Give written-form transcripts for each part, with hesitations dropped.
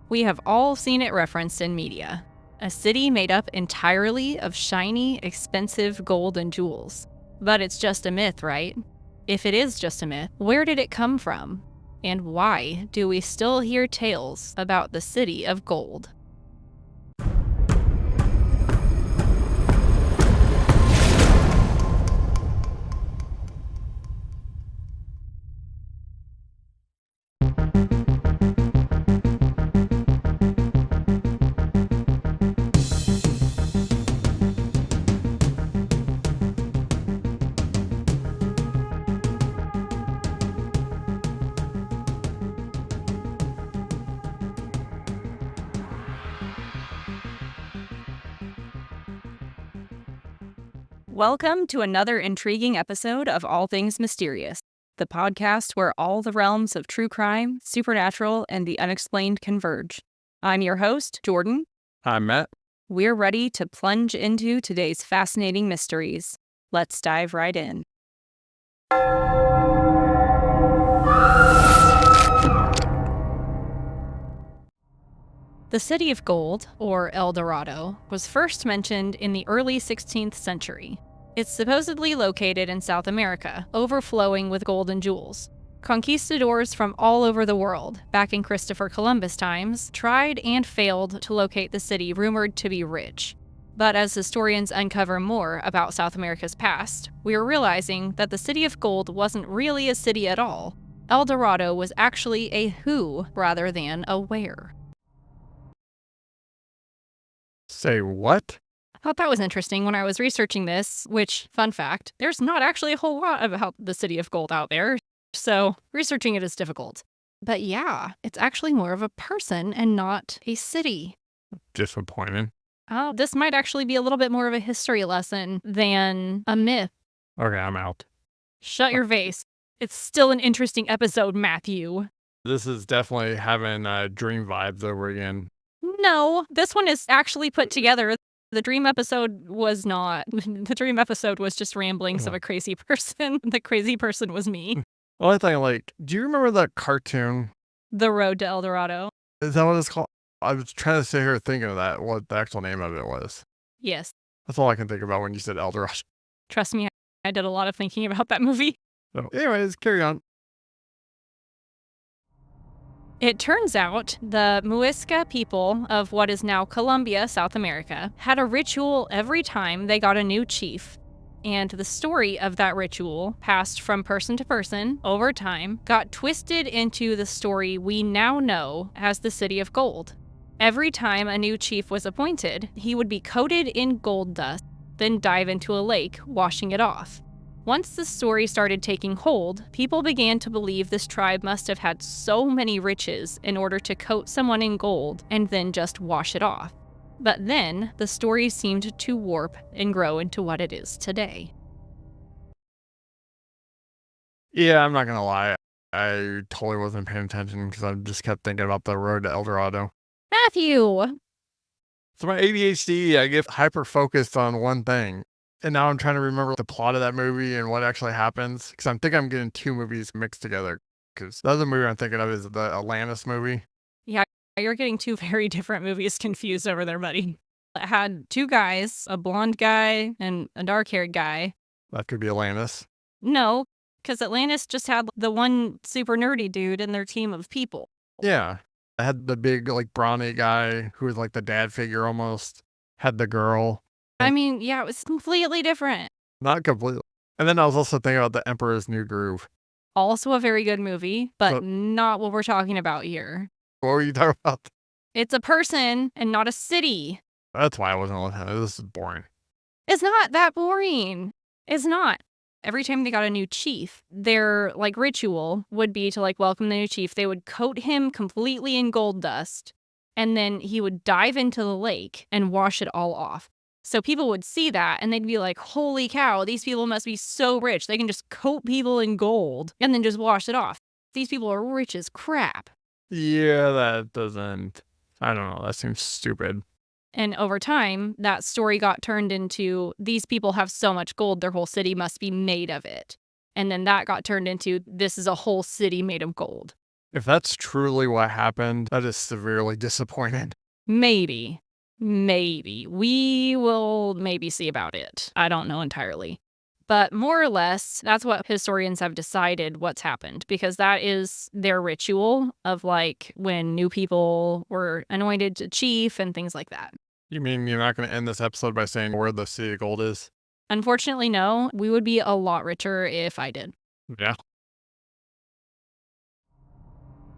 We have all seen it referenced in media. A city made up entirely of shiny, expensive gold and jewels. But it's just a myth, right? If it is just a myth, where did it come from? And why do we still hear tales about the city of gold? Welcome to another intriguing episode of All Things Mysterious, the podcast where all the realms of true crime, supernatural, and the unexplained converge. I'm your host, Jordan. I'm Matt. We're ready to plunge into today's fascinating mysteries. Let's dive right in. The City of Gold, or El Dorado, was first mentioned in the early 16th century. It's supposedly located in South America, overflowing with gold and jewels. Conquistadors from all over the world, back in Christopher Columbus times, tried and failed to locate the city rumored to be rich. But as historians uncover more about South America's past, we are realizing that the City of Gold wasn't really a city at all. El Dorado was actually a who rather than a where. Say what? I thought that was interesting when I was researching this, which, fun fact, there's not actually a whole lot about the City of Gold out there, so researching it is difficult. But yeah, it's actually more of a person and not a city. Disappointing. Oh, this might actually be a little bit more of a history lesson than a myth. Okay, I'm out. Shut your face. It's still an interesting episode, Matthew. This is definitely having dream vibes over again. No, this one is actually put together. The dream episode was not. The dream episode was just ramblings of a crazy person. The crazy person was me. Well, I think, do you remember that cartoon? The Road to El Dorado. Is that what it's called? I was trying to sit here thinking of that, what the actual name of it was. Yes. That's all I can think about when you said El Dorado. Trust me, I did a lot of thinking about that movie. So, anyways, carry on. It turns out the Muisca people of what is now Colombia, South America, had a ritual every time they got a new chief. And the story of that ritual, passed from person to person over time, got twisted into the story we now know as the City of Gold. Every time a new chief was appointed, he would be coated in gold dust, then dive into a lake, washing it off. Once the story started taking hold, people began to believe this tribe must have had so many riches in order to coat someone in gold and then just wash it off. But then, the story seemed to warp and grow into what it is today. Yeah, I'm not going to lie. I totally wasn't paying attention because I just kept thinking about the road to El Dorado. Matthew! So my ADHD, I get hyper-focused on one thing. And now I'm trying to remember the plot of that movie and what actually happens. Because I think I'm getting two movies mixed together. Because the other movie I'm thinking of is the Atlantis movie. Yeah, you're getting two very different movies confused over there, buddy. It had two guys, a blonde guy and a dark-haired guy. That could be Atlantis. No, because Atlantis just had the one super nerdy dude and their team of people. Yeah. I had the big, brawny guy who was like the dad figure almost. Had the girl. I mean, yeah, it was completely different. Not completely. And then I was also thinking about The Emperor's New Groove. Also a very good movie, but not what we're talking about here. What were you talking about? It's a person and not a city. That's why I wasn't listening. This is boring. It's not that boring. It's not. Every time they got a new chief, their ritual would be to welcome the new chief. They would coat him completely in gold dust, and then he would dive into the lake and wash it all off. So people would see that and they'd be like, holy cow, these people must be so rich. They can just coat people in gold and then just wash it off. These people are rich as crap. Yeah, that doesn't, I don't know, that seems stupid. And over time, that story got turned into, these people have so much gold, their whole city must be made of it. And then that got turned into, this is a whole city made of gold. If that's truly what happened, that is severely disappointing. Maybe. Maybe. We will maybe see about it. I don't know entirely. But more or less, that's what historians have decided what's happened, because that is their ritual of like when new people were anointed to chief and things like that. You mean you're not going to end this episode by saying where the City of Gold is? Unfortunately, no. We would be a lot richer if I did. Yeah.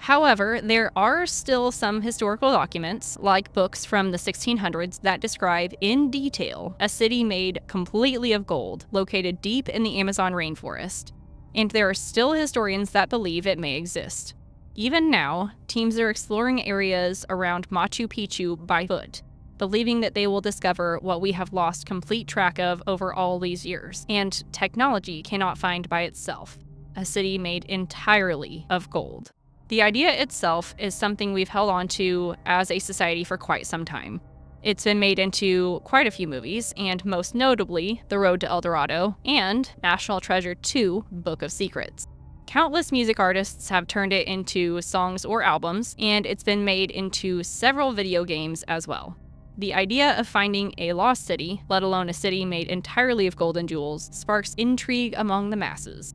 However, there are still some historical documents, like books from the 1600s, that describe in detail a city made completely of gold, located deep in the Amazon rainforest. And there are still historians that believe it may exist. Even now, teams are exploring areas around Machu Picchu by foot, believing that they will discover what we have lost complete track of over all these years, and technology cannot find by itself: a city made entirely of gold. The idea itself is something we've held on to as a society for quite some time. It's been made into quite a few movies, and most notably, The Road to El Dorado and National Treasure 2: Book of Secrets. Countless music artists have turned it into songs or albums, and it's been made into several video games as well. The idea of finding a lost city, let alone a city made entirely of gold and jewels, sparks intrigue among the masses.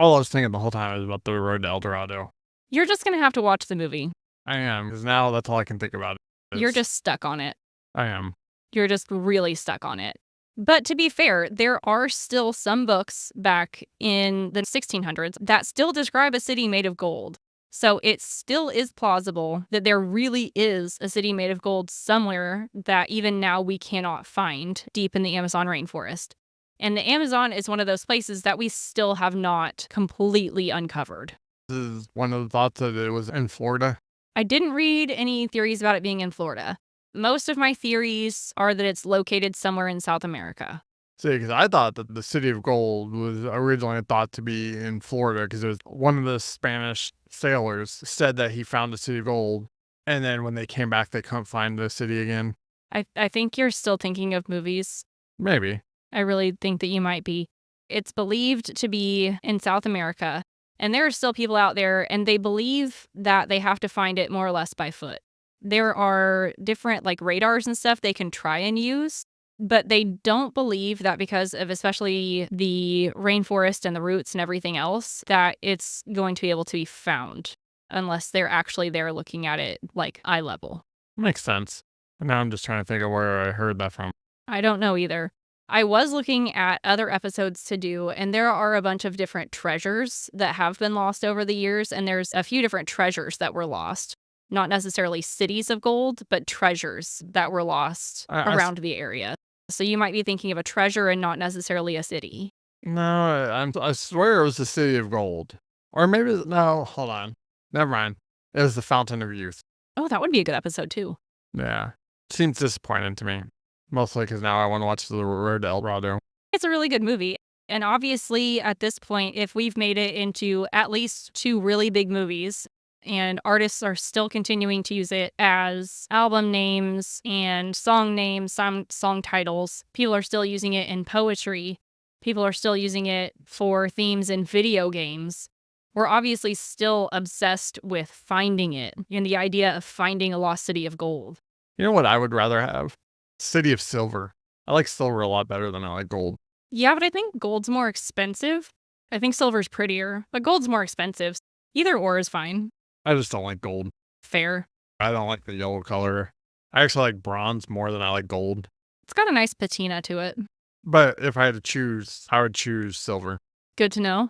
All I was thinking the whole time was about the Road to El Dorado. You're just gonna have to watch the movie. I am, because now that's all I can think about. You're just stuck on it. I am. You're just really stuck on it. But to be fair, there are still some books back in the 1600s that still describe a city made of gold. So it still is plausible that there really is a city made of gold somewhere that even now we cannot find deep in the Amazon rainforest. And the Amazon is one of those places that we still have not completely uncovered. This is one of the thoughts that it was in Florida. I didn't read any theories about it being in Florida. Most of my theories are that it's located somewhere in South America. See, because I thought that the City of Gold was originally thought to be in Florida, because it was one of the Spanish sailors said that he found the City of Gold, and then when they came back, they couldn't find the city again. I think you're still thinking of movies. Maybe. I really think that you might be. It's believed to be in South America, and there are still people out there, and they believe that they have to find it more or less by foot. There are different like radars and stuff they can try and use, but they don't believe that because of especially the rainforest and the roots and everything else, that it's going to be able to be found unless they're actually there looking at it like eye level. Makes sense. And now I'm just trying to think of where I heard that from. I don't know either. I was looking at other episodes to do, and there are a bunch of different treasures that have been lost over the years, and there's a few different treasures that were lost. Not necessarily cities of gold, but treasures that were lost around the area. So you might be thinking of a treasure and not necessarily a city. No, I swear it was the City of Gold. Or maybe, no, hold on. Never mind. It was the Fountain of Youth. Oh, that would be a good episode too. Yeah. Seems disappointing to me. Mostly because now I want to watch The Road to El Dorado. It's a really good movie. And obviously, at this point, if we've made it into at least 2 really big movies, and artists are still continuing to use it as album names and song names, some song titles, people are still using it in poetry, people are still using it for themes in video games, we're obviously still obsessed with finding it and the idea of finding a lost city of gold. You know what I would rather have? City of Silver. I like silver a lot better than I like gold. Yeah, but I think gold's more expensive. I think silver's prettier, but gold's more expensive. Either or is fine. I just don't like gold. Fair. I don't like the yellow color. I actually like bronze more than I like gold. It's got a nice patina to it. But if I had to choose, I would choose silver. Good to know.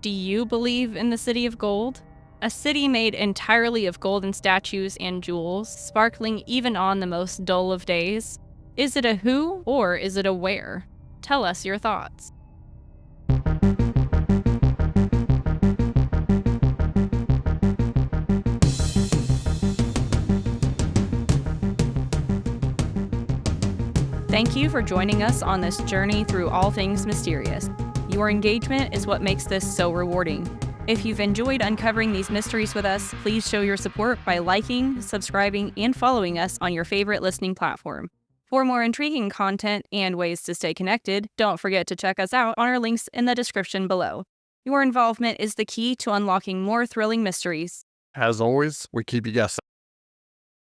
Do you believe in the City of Gold? A city made entirely of golden statues and jewels, sparkling even on the most dull of days? Is it a who or is it a where? Tell us your thoughts. Thank you for joining us on this journey through all things mysterious. Your engagement is what makes this so rewarding. If you've enjoyed uncovering these mysteries with us, please show your support by liking, subscribing, and following us on your favorite listening platform. For more intriguing content and ways to stay connected, don't forget to check us out on our links in the description below. Your involvement is the key to unlocking more thrilling mysteries. As always, we keep you guessing.